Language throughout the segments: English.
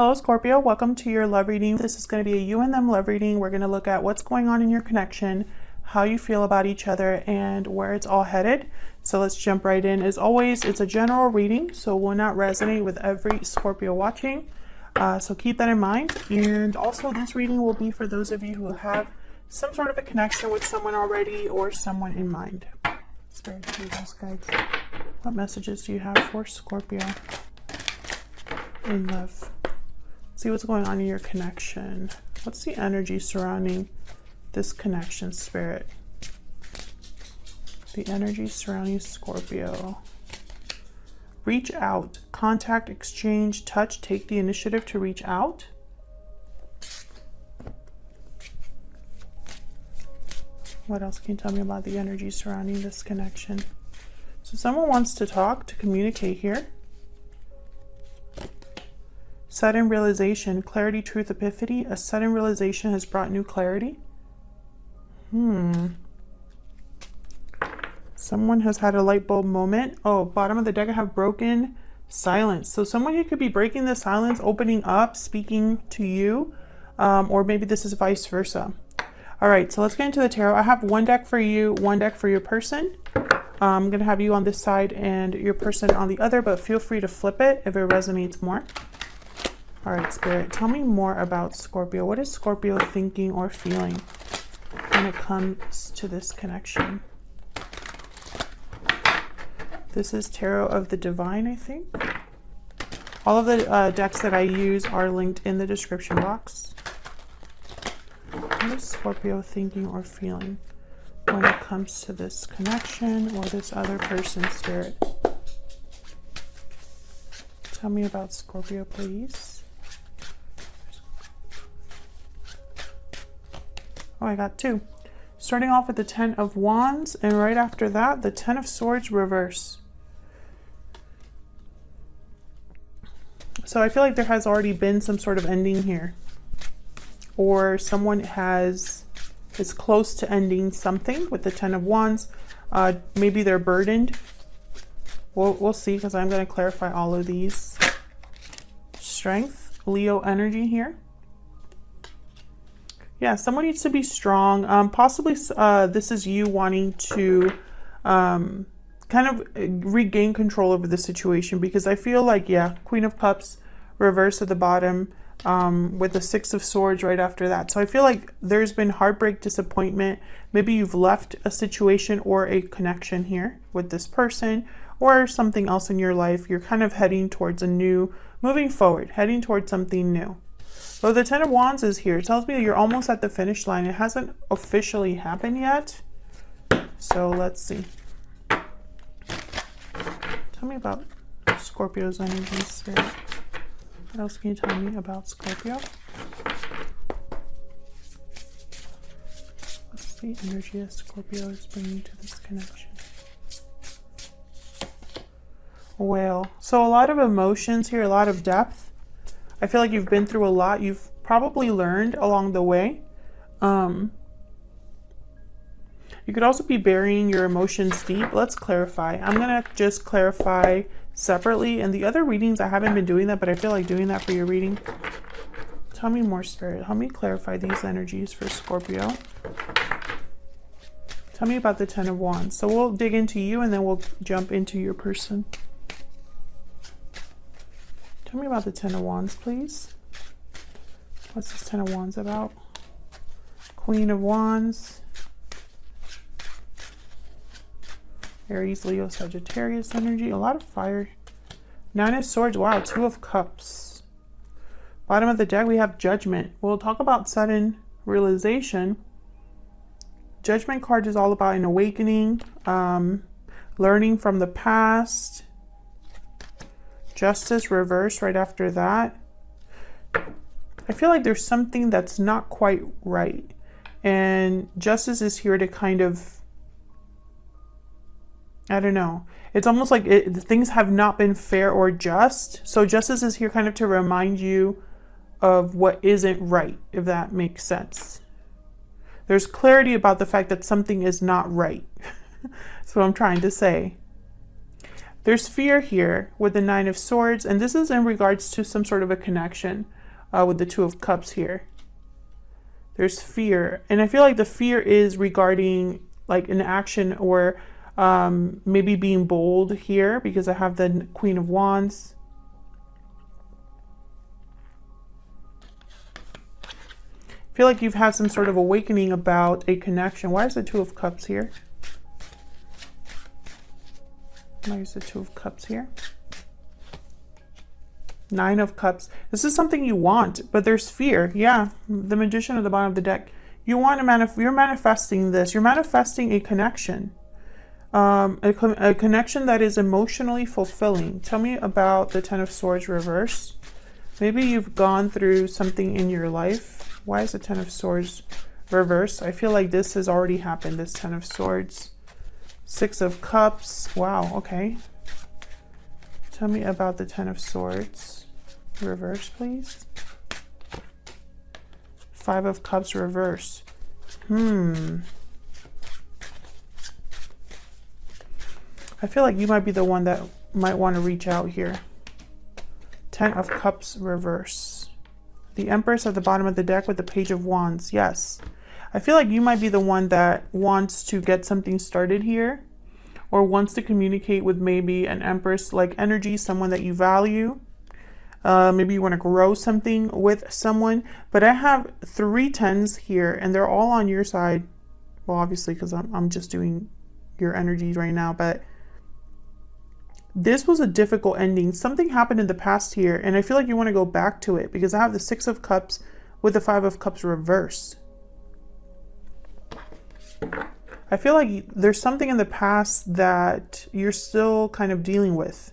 Hello Scorpio, welcome to your love reading. This is going to be a you and them love reading. We're going to look at what's going on in your connection, how you feel about each other, and where it's all headed. So let's jump right in. As always, it's a general reading, so will not resonate with every Scorpio watching. So keep that in mind. And also this reading will be for those of you who have some sort of a connection with someone already or someone in mind. Spirit, guides, what messages do you have for Scorpio in love? See what's going on in your connection. What's the energy surrounding this connection, Spirit? The energy surrounding Scorpio. Reach out. Contact, exchange, touch, take the initiative to reach out. What else can you tell me about the energy surrounding this connection? So someone wants to talk, to communicate here. Sudden realization, clarity, truth, epiphany. A sudden realization has brought new clarity. Someone has had a light bulb moment. Oh, bottom of the deck I have broken silence. So someone who could be breaking the silence, opening up, speaking to you, or maybe this is vice versa. All right, so let's get into the tarot. I have one deck for you, one deck for your person. I'm gonna have you on this side and your person on the other, but feel free to flip it if it resonates more. All right, Spirit, tell me more about Scorpio. What is Scorpio thinking or feeling when it comes to this connection? This is Tarot of the Divine, I think. All of the decks that I use are linked in the description box. What is Scorpio thinking or feeling when it comes to this connection or this other person, Spirit? Tell me about Scorpio, please. Oh, I got two. Starting off with the 10 of Wands, and right after that, the 10 of Swords reverse. So I feel like there has already been some sort of ending here. Or someone is close to ending something with the 10 of Wands. Maybe they're burdened. We'll see, because I'm going to clarify all of these. Strength, Leo energy here. Yeah, someone needs to be strong. Possibly this is you wanting to kind of regain control over the situation, because I feel like, yeah, Queen of Cups reverse at the bottom with the 6 of Swords right after that. So I feel like there's been heartbreak, disappointment. Maybe you've left a situation or a connection here with this person or something else in your life. You're kind of heading towards moving forward, heading towards something new. So the 10 of Wands is here. It tells me that you're almost at the finish line. It hasn't officially happened yet. So let's see. Tell me about Scorpio's energy, Spirit. What else can you tell me about Scorpio? What's the energy that Scorpio is bringing to this connection? Well, so a lot of emotions here, a lot of depth. I feel like you've been through a lot. You've probably learned along the way. You could also be burying your emotions deep. Let's clarify. I'm going to just clarify separately. And the other readings, I haven't been doing that, but I feel like doing that for your reading. Tell me more, Spirit. Help me clarify these energies for Scorpio. Tell me about the 10 of Wands. So we'll dig into you and then we'll jump into your person. Tell me about the 10 of Wands, please. What's this 10 of Wands about? Queen of Wands. Aries, Leo, Sagittarius energy. A lot of fire. 9 of Swords. Wow, 2 of Cups. Bottom of the deck, we have Judgment. We'll talk about sudden realization. Judgment card is all about an awakening, learning from the past. Justice reverse right after that. I feel like there's something that's not quite right. And Justice is here to kind of, I don't know. It's almost like things have not been fair or just. So Justice is here kind of to remind you of what isn't right, if that makes sense. There's clarity about the fact that something is not right. That's what I'm trying to say. There's fear here with the Nine of Swords, and this is in regards to some sort of a connection with the Two of Cups here. There's fear, and I feel like the fear is regarding like an action or maybe being bold here, because I have the Queen of Wands. I feel like you've had some sort of awakening about a connection. Why is the Two of Cups here? Why is the Two of Cups here? Nine of Cups. This is something you want, but there's fear. Yeah, the Magician at the bottom of the deck. You want to you're manifesting this. You're manifesting a connection. A connection that is emotionally fulfilling. Tell me about the Ten of Swords reverse. Maybe you've gone through something in your life. Why is the Ten of Swords reverse? I feel like this has already happened, this Ten of Swords. Six of Cups. Wow, okay. Tell me about the Ten of Swords reverse, please. Five of Cups reverse. I feel like you might be the one that might want to reach out here. Ten of Cups reverse. The Empress at the bottom of the deck with the Page of Wands. Yes. I feel like you might be the one that wants to get something started here, or wants to communicate with maybe an Empress-like energy, someone that you value. Maybe you want to grow something with someone. But I have 3 tens here, and they're all on your side. Well, obviously, because I'm just doing your energies right now. But this was a difficult ending. Something happened in the past here, and I feel like you want to go back to it, because I have the Six of Cups with the Five of Cups reversed. I feel like there's something in the past that you're still kind of dealing with.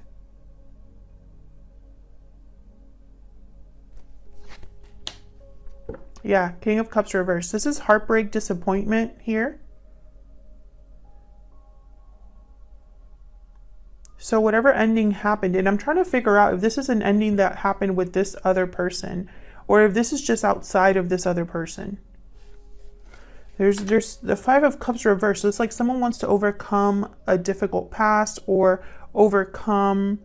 Yeah, King of Cups reversed. This is heartbreak, disappointment here. So whatever ending happened, and I'm trying to figure out if this is an ending that happened with this other person, or if this is just outside of this other person. There's the Five of Cups reversed. So it's like someone wants to overcome a difficult past, or overcome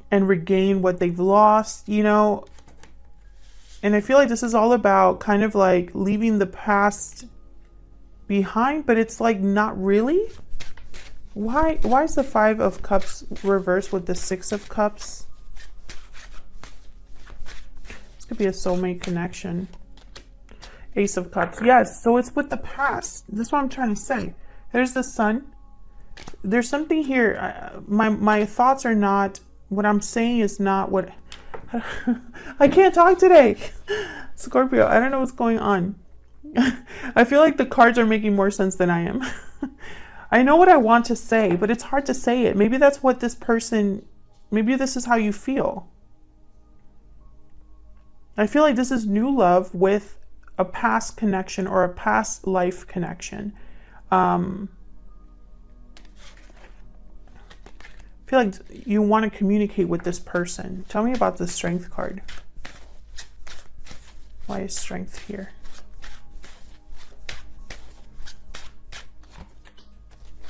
and regain what they've lost, you know. And I feel like this is all about kind of like leaving the past behind, but it's like not really. Why is the Five of Cups reversed with the Six of Cups? This could be a soulmate connection. Ace of Cups. Yes, so it's with the past. That's what I'm trying to say. There's the Sun. There's something here. My thoughts are not, what I'm saying is not what... I can't talk today. Scorpio, I don't know what's going on. I feel like the cards are making more sense than I am. I know what I want to say, but it's hard to say it. Maybe that's what this person... Maybe this is how you feel. I feel like this is new love with a past connection, or a past life connection. I feel like you want to communicate with this person. Tell me about the Strength card. Why is Strength here?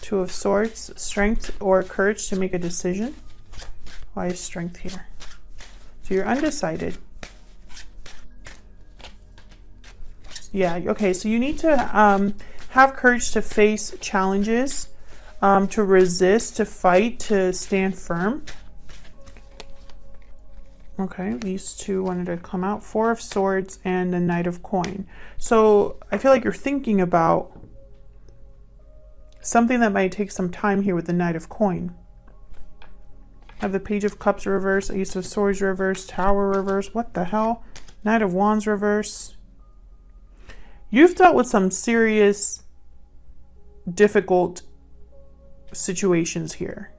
Two of Swords. Strength or courage to make a decision. Why is Strength here? So you're undecided. Yeah, okay, so you need to have courage to face challenges, to resist, to fight, to stand firm. Okay, these two wanted to come out. Four of Swords and the Knight of Coin. So I feel like you're thinking about something that might take some time here with the Knight of Coin. I have the Page of Cups reverse, Ace of Swords reverse, Tower reverse. What the hell? Knight of Wands reverse. You've dealt with some serious, difficult situations here.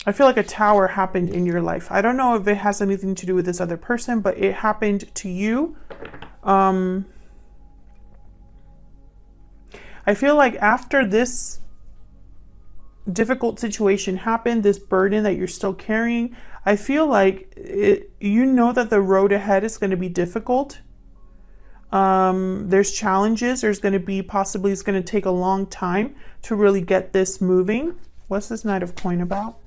I feel like a tower happened in your life. I don't know if it has anything to do with this other person, but it happened to you. I feel like after this difficult situation happened, this burden that you're still carrying, I feel like you know that the road ahead is going to be difficult. There's challenges. There's going to be possibly it's going to take a long time to really get this moving. What's this Knight of Coin about?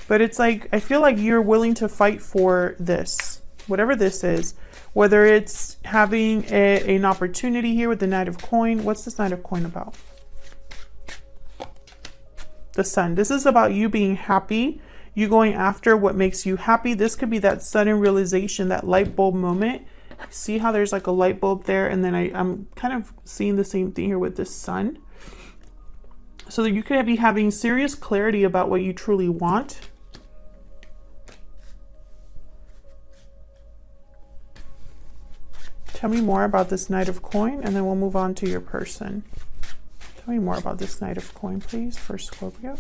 But it's like, I feel like you're willing to fight for this, whatever this is, whether it's having an opportunity here with the Knight of Coin. What's this Knight of Coin about? The Sun. This is about you being happy, you going after what makes you happy. This could be that sudden realization, that light bulb moment. See how there's like a light bulb there, and then I'm kind of seeing the same thing here with the Sun. So that you could be having serious clarity about what you truly want. Tell me more about this Knight of Coin, and then we'll move on to your person. Tell me more about this Knight of Coin, please, for Scorpio.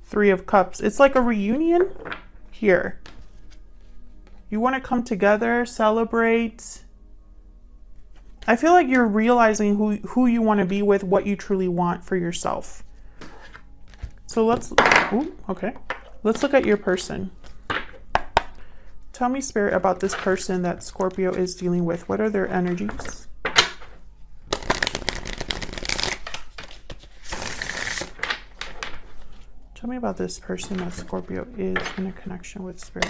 Three of Cups. It's like a reunion here. You want to come together, celebrate. I feel like you're realizing who you want to be with, what you truly want for yourself. So let's look at your person. Tell me, Spirit, about this person that Scorpio is dealing with. What are their energies? Tell me about this person that Scorpio is in a connection with, Spirit.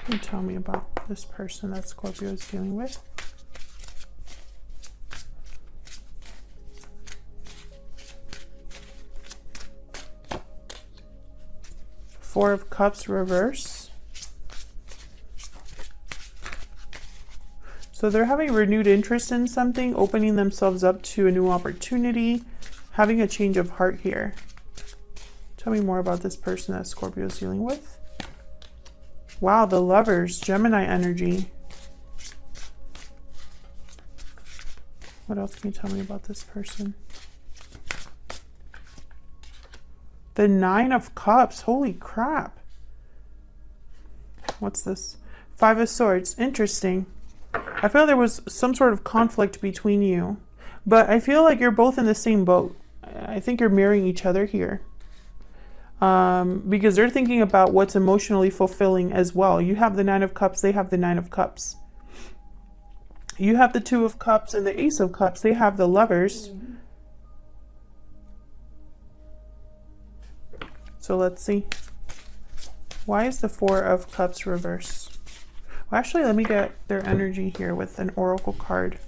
And tell me about this person that Scorpio is dealing with. Four of Cups reverse. So they're having renewed interest in something, opening themselves up to a new opportunity, having a change of heart here. Tell me more about this person that Scorpio is dealing with. Wow, the Lovers, Gemini energy. What else can you tell me about this person? The Nine of Cups. Holy crap. What's this? Five of Swords. Interesting. I feel there was some sort of conflict between you, but I feel like you're both in the same boat. I think you're mirroring each other here. Because they're thinking about what's emotionally fulfilling as well. You have the Nine of Cups. They have the Nine of Cups. You have the Two of Cups and the Ace of Cups. They have the Lovers. So let's see. Why is the Four of Cups reverse? Well, actually, let me get their energy here with an oracle card.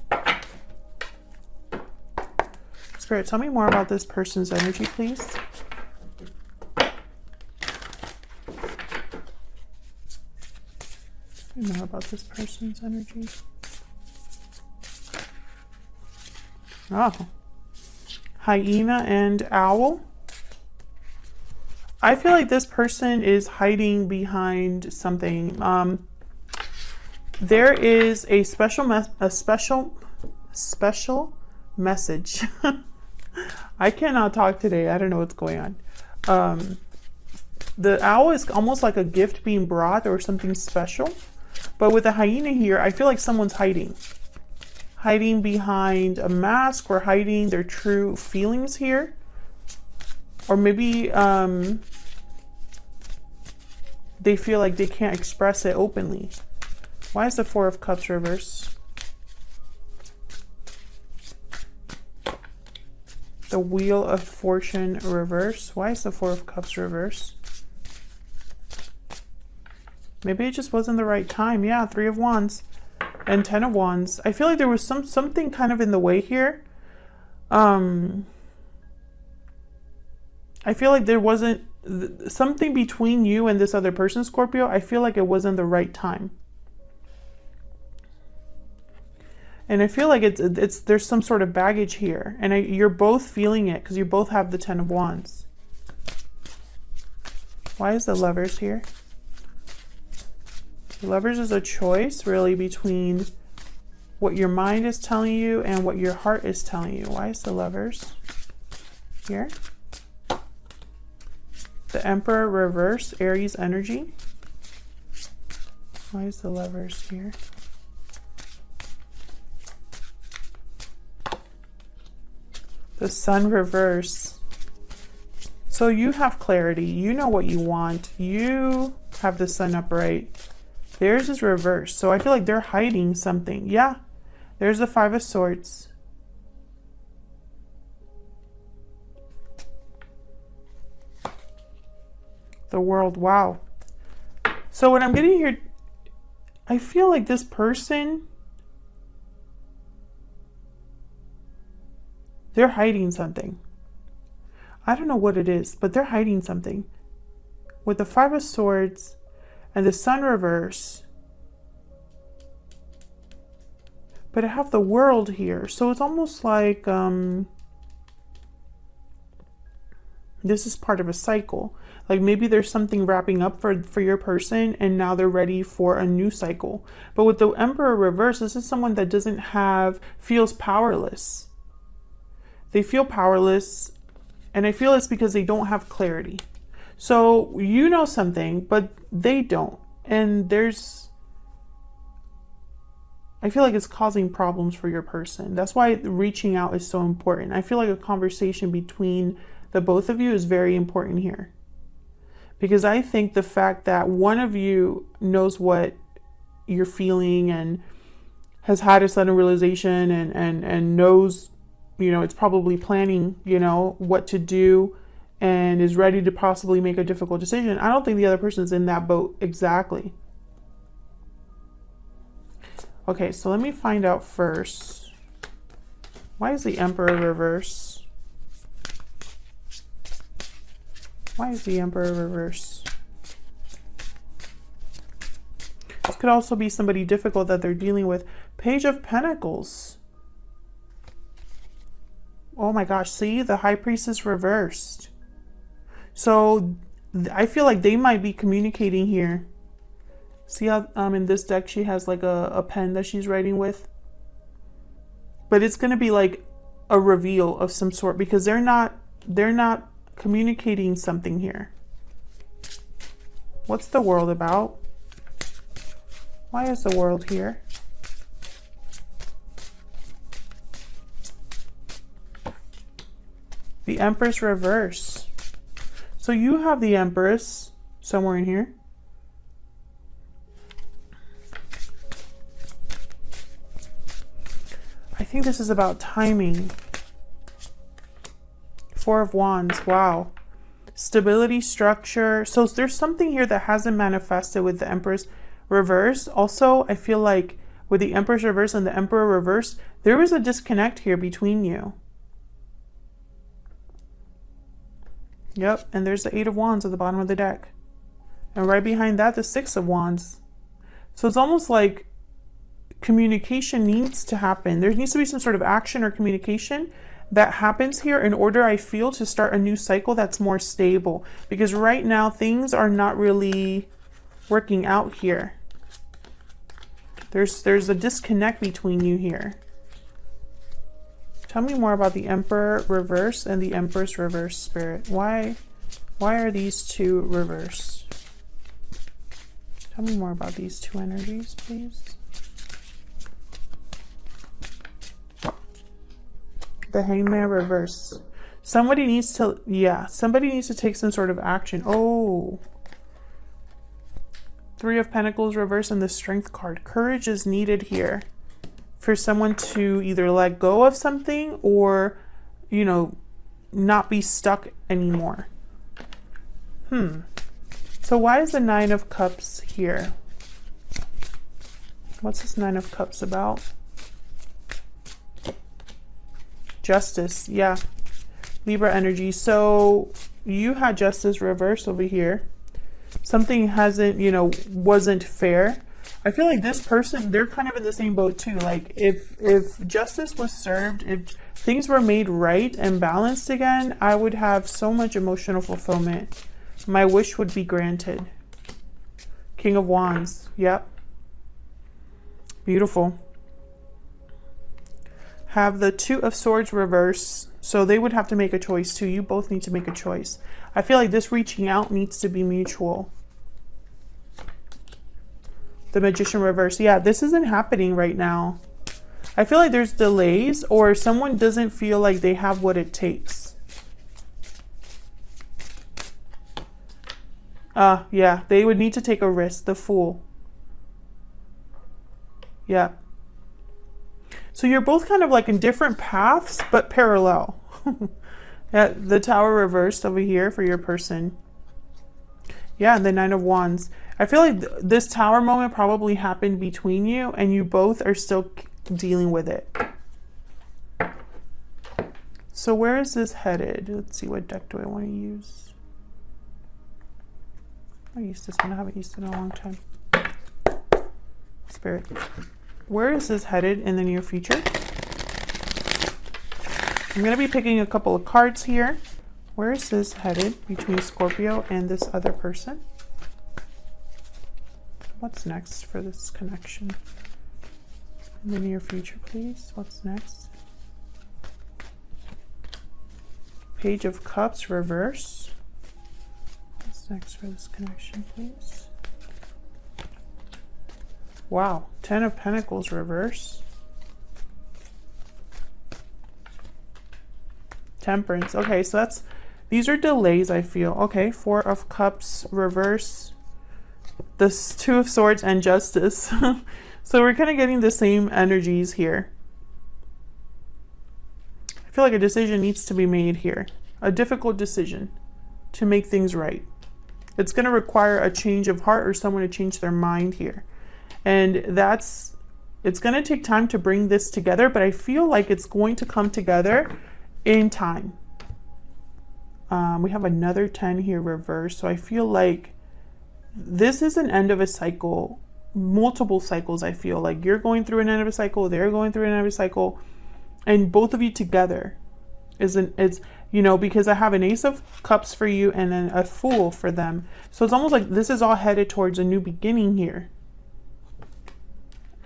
Spirit, tell me more about this person's energy, please. Tell me more about this person's energy. Oh. Hyena and Owl. I feel like this person is hiding behind something. There is a special message. I cannot talk today. I don't know what's going on. The owl is almost like a gift being brought or something special. But with the hyena here, I feel like someone's hiding. Hiding behind a mask or hiding their true feelings here. Or maybe they feel like they can't express it openly. Why is the Four of Cups reverse? The Wheel of Fortune reverse. Why is the Four of Cups reverse? Maybe it just wasn't the right time. Yeah, Three of Wands and Ten of Wands. I feel like there was something kind of in the way here. I feel like there wasn't something between you and this other person, Scorpio. I feel like it wasn't the right time. And I feel like there's some sort of baggage here. And you're both feeling it because you both have the Ten of Wands. Why is the Lovers here? The Lovers is a choice really between what your mind is telling you and what your heart is telling you. Why is the Lovers here? The Emperor reverse, Aries energy. Why is the Lovers here? The Sun reverse. So you have clarity. You know what you want. You have the Sun upright. Theirs is reversed. So I feel like they're hiding something. Yeah. There's the Five of Swords. The World. Wow. So what I'm getting here, I feel like this person, they're hiding something. I don't know what it is, but they're hiding something. With the Five of Swords and the Sun reverse. But I have the World here. So it's almost like this is part of a cycle. Like maybe there's something wrapping up for your person and now they're ready for a new cycle. But with the Emperor reverse, this is someone that feels powerless. They feel powerless, and I feel it's because they don't have clarity. So you know something, but they don't. And I feel like it's causing problems for your person. That's why reaching out is so important. I feel like a conversation between the both of you is very important here. Because I think the fact that one of you knows what you're feeling and has had a sudden realization and knows, it's probably planning, what to do and is ready to possibly make a difficult decision. I don't think the other person's in that boat exactly. Okay, so let me find out first. Why is the Emperor reverse? Why is the Emperor reverse? This could also be somebody difficult that they're dealing with. Page of Pentacles. Oh my gosh, see, the High Priestess reversed. So I feel like they might be communicating here. See how in this deck she has like a pen that she's writing with? But it's going to be like a reveal of some sort because they're not communicating something here. What's the World about? Why is the World here? The Empress reverse. So you have the Empress somewhere in here. I think this is about timing. Four of Wands. Wow. Stability, structure. So there's something here that hasn't manifested with the Empress reverse. Also, I feel like with the Empress reverse and the Emperor reverse, there was a disconnect here between you. Yep, and there's the Eight of Wands at the bottom of the deck. And right behind that, the Six of Wands. So it's almost like communication needs to happen. There needs to be some sort of action or communication that happens here in order, I feel, to start a new cycle that's more stable. Because right now, things are not really working out here. There's a disconnect between you here. Tell me more about the Emperor reverse and the Empress reverse, Spirit. Why are these two reversed? Tell me more about these two energies, please. The Hangman reverse. Somebody needs to take some sort of action. Oh. Three of Pentacles reverse and the Strength card. Courage is needed here for someone to either let go of something or, not be stuck anymore. So why is the Nine of Cups here? What's this Nine of Cups about? Justice, yeah. Libra energy. So you had Justice reversed over here. Something wasn't fair. I feel like this person, they're kind of in the same boat too. Like if justice was served, if things were made right and balanced again, I would have so much emotional fulfillment. My wish would be granted. King of Wands. Yep. Beautiful. Have the Two of Swords reverse. So they would have to make a choice too. You both need to make a choice. I feel like this reaching out needs to be mutual. The Magician reverse. Yeah, this isn't happening right now. I feel like there's delays, or someone doesn't feel like they have what it takes. Yeah, they would need to take a risk. The Fool. Yeah. So you're both kind of like in different paths, but parallel. Yeah, the Tower reversed over here for your person. Yeah, and the Nine of Wands. I feel like this Tower moment probably happened between you, and you both are still dealing with it. So where is this headed? Let's see, what deck do I want to use? I used this one. I haven't used it in a long time. Spirit. Where is this headed in the near future? I'm going to be picking a couple of cards here. Where is this headed between Scorpio and this other person? What's next for this connection? In the near future, please. What's next? Page of Cups, reverse. What's next for this connection, please? Wow. Ten of Pentacles, reverse. Temperance. Okay, so these are delays, I feel. Okay, Four of Cups, reverse. This Two of Swords and Justice. So we're kind of getting the same energies here. I feel like a decision needs to be made here. A difficult decision to make things right. It's going to require a change of heart or someone to change their mind here. And it's going to take time to bring this together, but I feel like it's going to come together in time. We have another 10 here reversed. So I feel like this is an end of a cycle, multiple cycles. I feel like you're going through an end of a cycle, they're going through an end of a cycle, and both of you together it's, you know, because I have an Ace of Cups for you and then a Fool for them. So it's almost like this is all headed towards a new beginning here.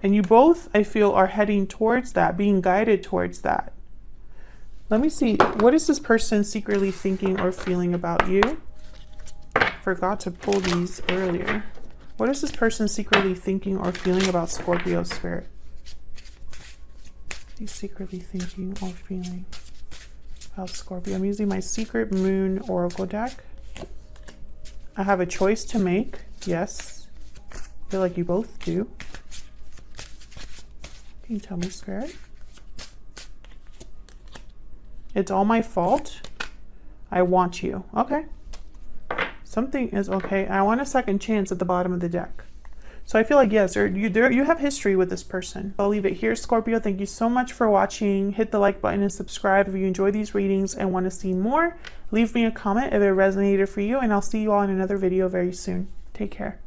And you both, I feel, are heading towards that, being guided towards that. Let me see. What is this person secretly thinking or feeling about you? Forgot to pull these earlier. What is this person secretly thinking or feeling about Scorpio, Spirit? He's secretly thinking or feeling about Scorpio. I'm using my Secret Moon Oracle deck. I have a choice to make. Yes. I feel like you both do. Can you tell me, Spirit? It's all my fault. I want you. Okay. Something is okay. I want a second chance at the bottom of the deck. So I feel like, yes, you have history with this person. I'll leave it here, Scorpio. Thank you so much for watching. Hit the like button and subscribe if you enjoy these readings and want to see more. Leave me a comment if it resonated for you, and I'll see you all in another video very soon. Take care.